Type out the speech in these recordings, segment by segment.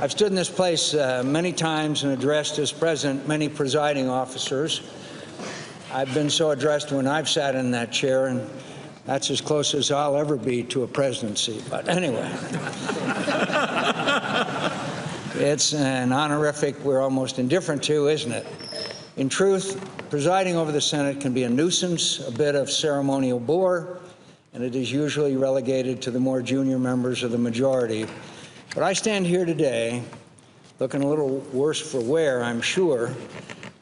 I've stood in this place many times and addressed as president many presiding officers. I've been so addressed when I've sat in that chair, and that's as close as I'll ever be to a presidency. But anyway, it's an honorific we're almost indifferent to, isn't it? In truth, presiding over the Senate can be a nuisance, a bit of ceremonial bore, and it is usually relegated to the more junior members of the majority. But I stand here today, looking a little worse for wear, I'm sure.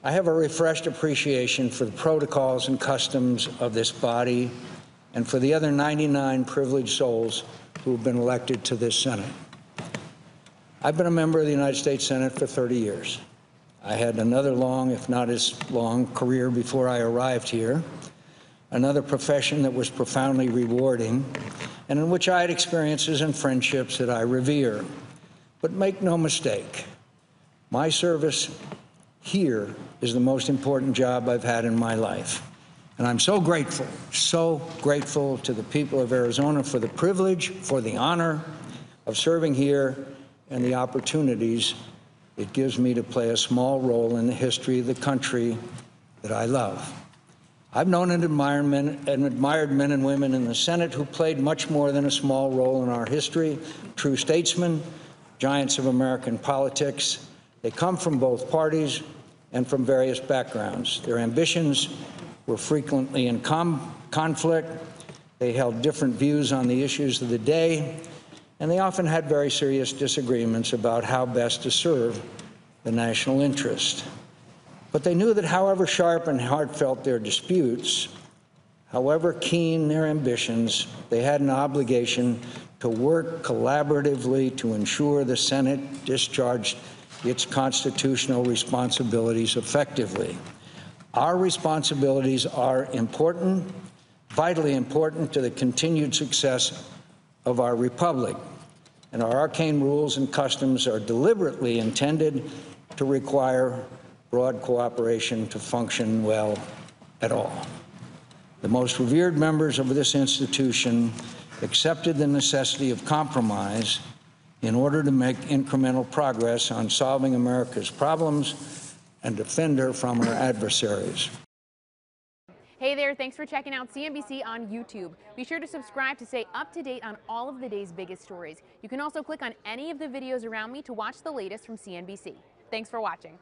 I have a refreshed appreciation for the protocols and customs of this body and for the other 99 privileged souls who have been elected to this Senate. I've been a member of the United States Senate for 30 years. I had another long, if not as long, career before I arrived here, another profession that was profoundly rewarding, and in which I had experiences and friendships that I revere. But make no mistake, my service here is the most important job I've had in my life. And I'm so grateful to the people of Arizona for the privilege, for the honor of serving here and the opportunities it gives me to play a small role in the history of the country that I love. I've known and admired men and women in the Senate who played much more than a small role in our history, true statesmen, giants of American politics. They come from both parties and from various backgrounds. Their ambitions were frequently in conflict. They held different views on the issues of the day, and they often had very serious disagreements about how best to serve the national interest. But they knew that however sharp and heartfelt their disputes, however keen their ambitions, they had an obligation to work collaboratively to ensure the Senate discharged its constitutional responsibilities effectively. Our responsibilities are important, vitally important to the continued success of our republic, and our arcane rules and customs are deliberately intended to require broad cooperation to function well at all. The most revered members of this institution accepted the necessity of compromise in order to make incremental progress on solving America's problems and defend her from her adversaries. Hey there, thanks for checking out CNBC on YouTube. Be sure to subscribe to stay up to date on all of the day's biggest stories. You can also click on any of the videos around me to watch the latest from CNBC. Thanks for watching.